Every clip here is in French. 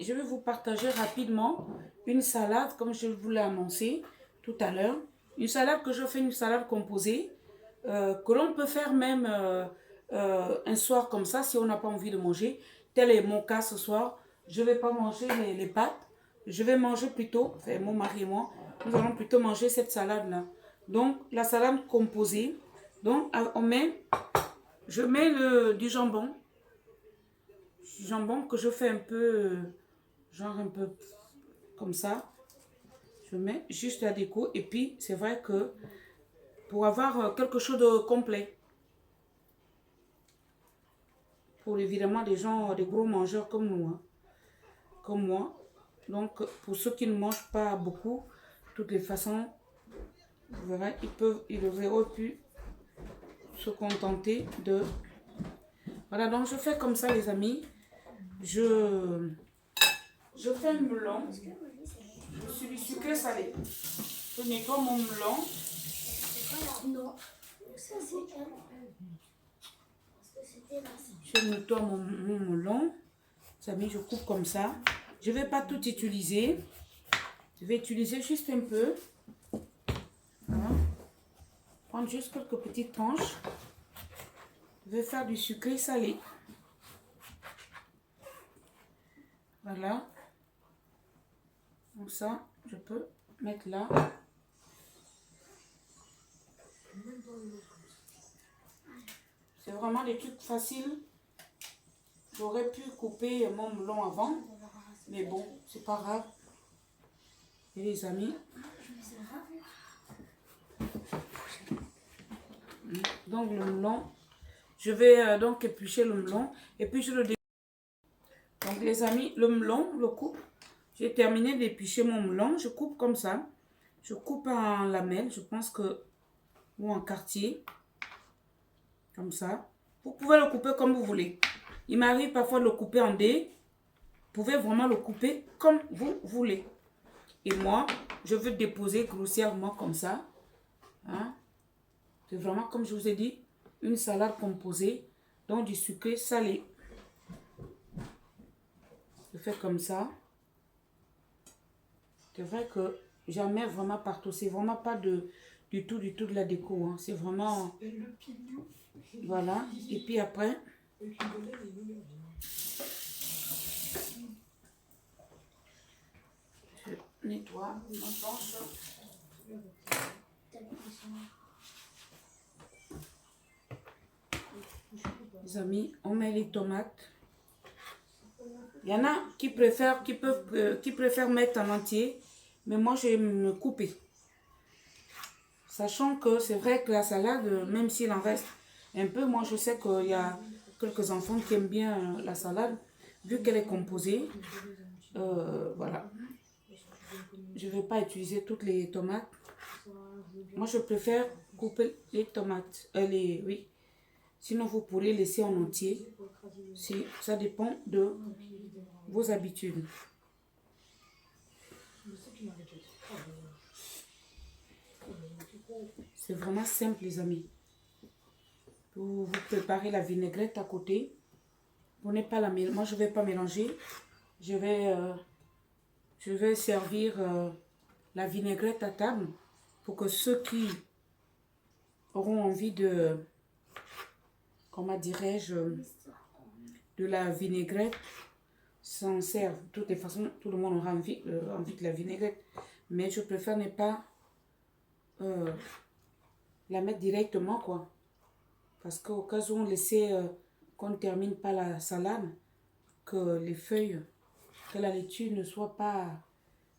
je vais vous partager rapidement une salade, comme je vous l'ai annoncé tout à l'heure. Une salade que je fais, une salade composée, que l'on peut faire même un soir comme ça, si on n'a pas envie de manger. Tel est mon cas ce soir. Je ne vais pas manger les pâtes. Je vais manger plutôt, enfin mon mari et moi, nous allons plutôt manger cette salade-là. Donc, la salade composée. Donc, je mets du jambon. Jambon que je fais un peu, genre un peu comme ça. Je mets juste la déco. Et puis, c'est vrai que pour avoir quelque chose de complet, pour évidemment des gens, des gros mangeurs comme nous, hein, comme moi. Donc, pour ceux qui ne mangent pas beaucoup, de toutes les façons, vous verrez, ils auraient pu se contenter de... Voilà, donc je fais comme ça, les amis. Je fais un melon. Je suis du sucré salé. Je nettoie mon melon. Non, ça c'est Je nettoie mon melon. Les amis, je coupe comme ça. Je ne vais pas tout utiliser. Je vais utiliser juste un peu. Voilà. Prendre juste quelques petites tranches. Je vais faire du sucré salé. Voilà. Donc ça, je peux mettre là. C'est vraiment des trucs faciles. J'aurais pu couper mon melon avant. Mais bon, c'est pas grave. Et les amis. Donc le melon. Je vais donc éplucher le melon. Et puis je le découpe. Donc les amis, le melon, le coupe. J'ai terminé d'éplucher mon melon. Je coupe comme ça. Je coupe en lamelles. Je pense que... Ou en quartier. Comme ça. Vous pouvez le couper comme vous voulez. Il m'arrive parfois de le couper en dés. Vous pouvez vraiment le couper comme vous voulez. Et moi, je veux déposer grossièrement comme ça. Hein? C'est vraiment, comme je vous ai dit, une salade composée. Donc du sucré salé. Je fais comme ça. C'est vrai que j'en mets vraiment partout. C'est vraiment pas du tout de la déco. Hein. C'est vraiment... Voilà. Et puis après... Je nettoie ma planche. Les amis, on met les tomates. Il y en a qui préfèrent mettre en entier. Mais moi, je vais me couper. Sachant que c'est vrai que la salade, même s'il en reste un peu, moi je sais qu'il y a quelques enfants qui aiment bien la salade, vu qu'elle est composée. Voilà. Je ne vais pas utiliser toutes les tomates. Moi je préfère couper les tomates. Oui. Sinon vous pourrez laisser en entier. Ça dépend de vos habitudes. C'est vraiment simple les amis. Vous préparez la vinaigrette à côté. Vous n'êtes pas la mélanger. Moi je ne vais pas mélanger. Je vais servir la vinaigrette à table pour que ceux qui auront envie de, comment dirais-je, de la vinaigrette s'en servent. De toutes les façons, tout le monde aura envie de la vinaigrette. Mais je préfère ne pas la mettre directement, quoi. Parce qu'au cas où on laissait qu'on ne termine pas la salade, que les feuilles, que la laitue ne soit pas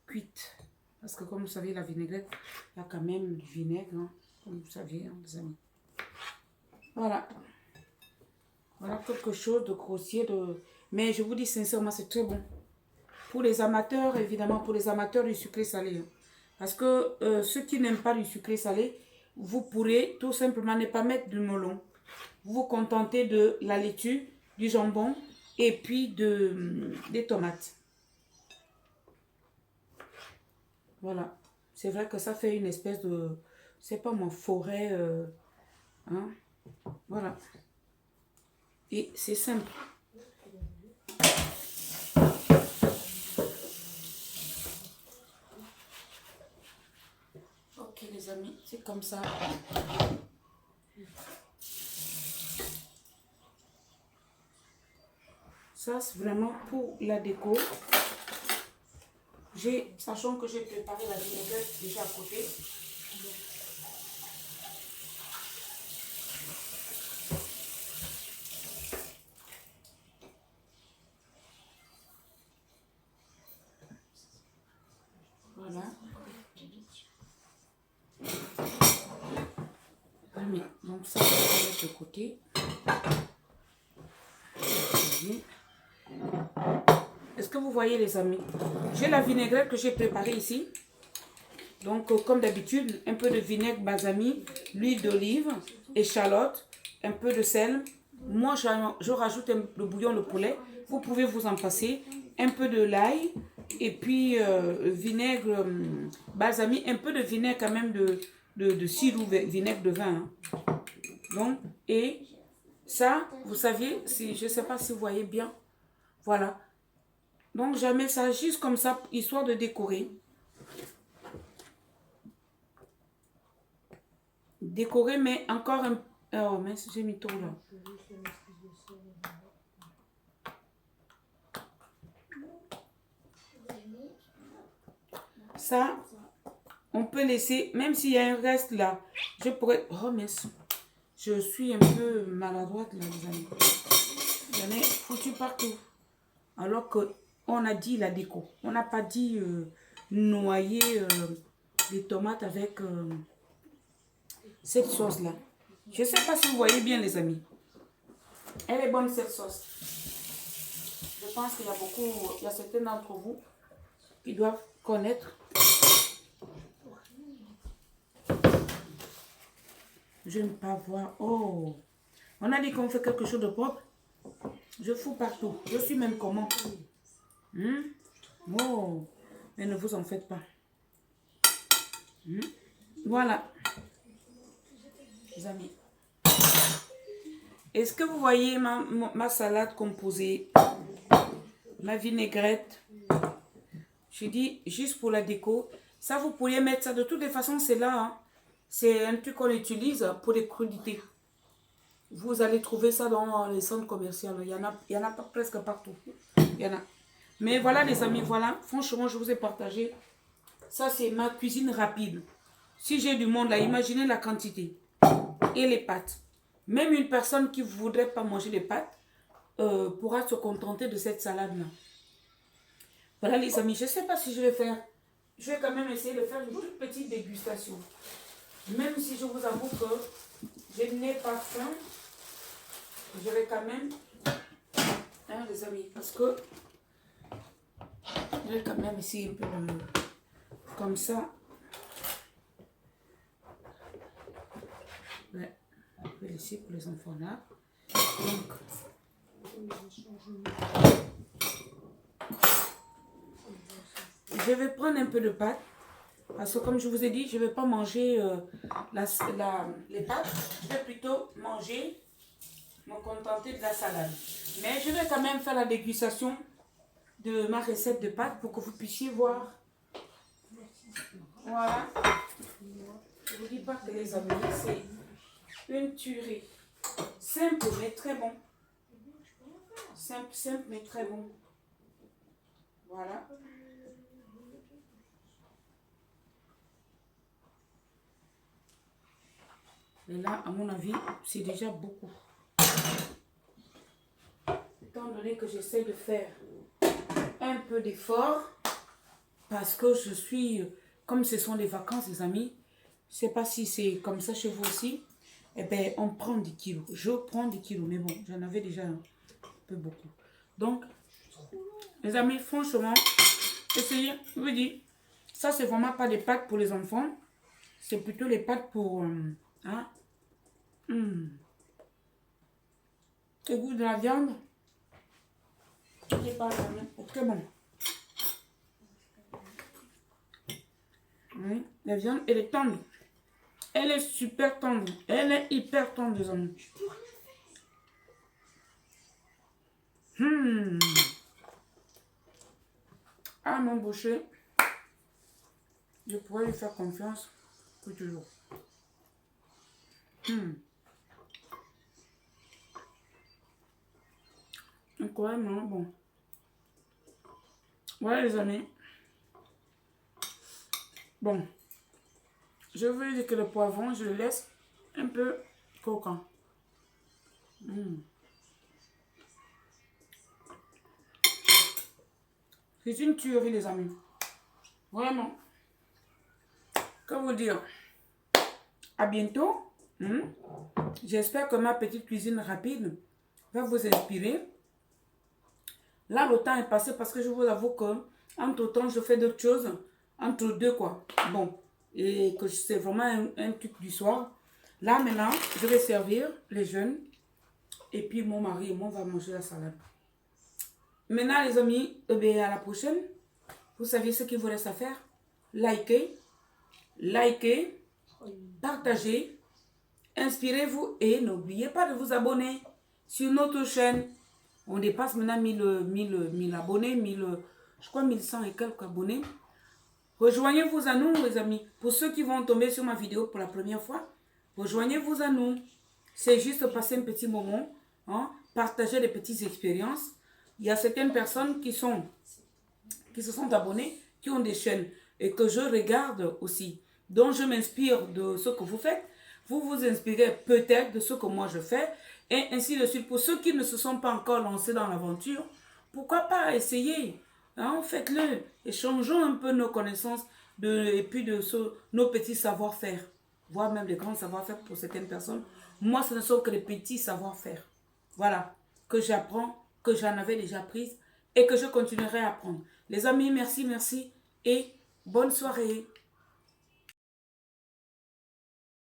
cuite. Parce que comme vous savez, la vinaigrette, il y a quand même du vinaigre, hein, comme vous savez, hein, les amis. Voilà. Voilà quelque chose de grossier. Mais je vous dis sincèrement, c'est très bon. Pour les amateurs, évidemment, pour les amateurs du sucré salé. Hein. Parce que ceux qui n'aiment pas du sucré salé, vous pourrez tout simplement ne pas mettre du melon. Vous vous contentez de la laitue, du jambon et puis des tomates. Voilà. C'est vrai que ça fait une espèce de... C'est pas mon forêt. Hein? Voilà. Et c'est simple. C'est comme ça. Ça, c'est vraiment pour la déco. Sachant que j'ai préparé la vinaigrette déjà à côté. Voilà. Donc ça, on va mettre de côté. Est-ce que vous voyez les amis? J'ai la vinaigrette que j'ai préparée ici. Donc comme d'habitude, un peu de vinaigre balsamique, l'huile d'olive, échalote, un peu de sel. Moi, je rajoute le bouillon de poulet. Vous pouvez vous en passer. Un peu de l'ail et puis vinaigre balsamique, un peu de vinaigre quand même de cidre ou vinaigre de vin. Hein. Donc, et ça, vous savez, je ne sais pas si vous voyez bien. Voilà. Donc, je mets ça juste comme ça, histoire de décorer. Décorer, mais encore un... Oh, mince, j'ai mis trop là. Ça, on peut laisser, même s'il y a un reste là, je pourrais... Oh, mince. Je suis un peu maladroite là, les amis. J'en ai foutu partout. Alors qu'on a dit la déco. On n'a pas dit noyer les tomates avec cette sauce-là. Je ne sais pas si vous voyez bien, les amis. Elle est bonne, cette sauce. Je pense qu'il y a beaucoup, il y a certains d'entre vous qui doivent connaître. Je n'aime pas voir. Oh, on a dit qu'on fait quelque chose de propre. Je fous partout. Je suis même comment. Oh, mais ne vous en faites pas. Voilà. Les amis. Est-ce que vous voyez ma salade composée? Ma vinaigrette. Je dis juste pour la déco. Ça, vous pourriez mettre ça. De toutes les façons, c'est là. Hein. C'est un truc qu'on utilise pour les crudités. Vous allez trouver ça dans les centres commerciaux. Il y en a pas presque partout. Il y en a. Mais voilà les amis, voilà. Franchement, je vous ai partagé. Ça, c'est ma cuisine rapide. Si j'ai du monde là, imaginez la quantité. Et les pâtes. Même une personne qui ne voudrait pas manger les pâtes pourra se contenter de cette salade-là. Voilà les amis, je ne sais pas si je vais faire. Je vais quand même essayer de faire une toute petite dégustation. Même si je vous avoue que je n'ai pas faim, je vais quand même, hein, les amis, parce que je vais quand même essayer un peu comme ça. Ouais, on peut laisser pour les enfants là. Donc, je vais prendre un peu de pâte. Parce que comme je vous ai dit, je ne vais pas manger les pâtes. Je vais plutôt me contenter de la salade. Mais je vais quand même faire la dégustation de ma recette de pâtes pour que vous puissiez voir. Voilà. Je ne vous dis pas que les amis, c'est une tuerie. Simple mais très bon. Simple mais très bon. Voilà. Et là, à mon avis, c'est déjà beaucoup. Étant donné que j'essaie de faire un peu d'effort, parce que je suis, comme ce sont les vacances, les amis, je ne sais pas si c'est comme ça chez vous aussi, eh bien, on prend des kilos. Je prends des kilos, mais bon, j'en avais déjà un peu beaucoup. Donc, les amis, franchement, essayez, je vous dis, ça, c'est vraiment pas des pâtes pour les enfants, c'est plutôt les pâtes pour... hein? Le goût de la viande, c'est pas très bon. Oui, la viande, elle est tendre. Elle est super tendre. Elle est hyper tendre, les amis. Ah, mon boucher, je pourrais lui faire confiance pour toujours. Incroyablement bon. Voilà les amis. Bon. Je veux dire que le poivron, je le laisse un peu croquant. C'est une tuerie les amis. Vraiment. Que vous dire? À bientôt. J'espère que ma petite cuisine rapide va vous inspirer. Là, le temps est passé parce que je vous avoue que entre temps, je fais d'autres choses. Entre deux, quoi. Bon. Et que c'est vraiment un truc du soir. Là, maintenant, je vais servir les jeunes. Et puis, mon mari et moi, on va manger la salade. Maintenant, les amis, à la prochaine. Vous savez ce qu'il vous reste à faire? Likez, partagez, inspirez-vous et n'oubliez pas de vous abonner sur notre chaîne. On dépasse maintenant 1000 abonnés, je crois 1100 et quelques abonnés. Rejoignez-vous à nous, les amis. Pour ceux qui vont tomber sur ma vidéo pour la première fois, rejoignez-vous à nous. C'est juste passer un petit moment, partager des petites expériences. Il y a certaines personnes qui se sont abonnées, qui ont des chaînes et que je regarde aussi. Donc, je m'inspire de ce que vous faites. Vous vous inspirez peut-être de ce que moi je fais et ainsi de suite. Pour ceux qui ne se sont pas encore lancés dans l'aventure, pourquoi pas essayer? Faites-le. Échangeons un peu nos connaissances et puis nos petits savoir-faire. Voire même des grands savoir-faire pour certaines personnes. Moi, ce ne sont que des petits savoir-faire. Voilà. Que j'apprends, que j'en avais déjà prise et que je continuerai à apprendre. Les amis, merci et bonne soirée.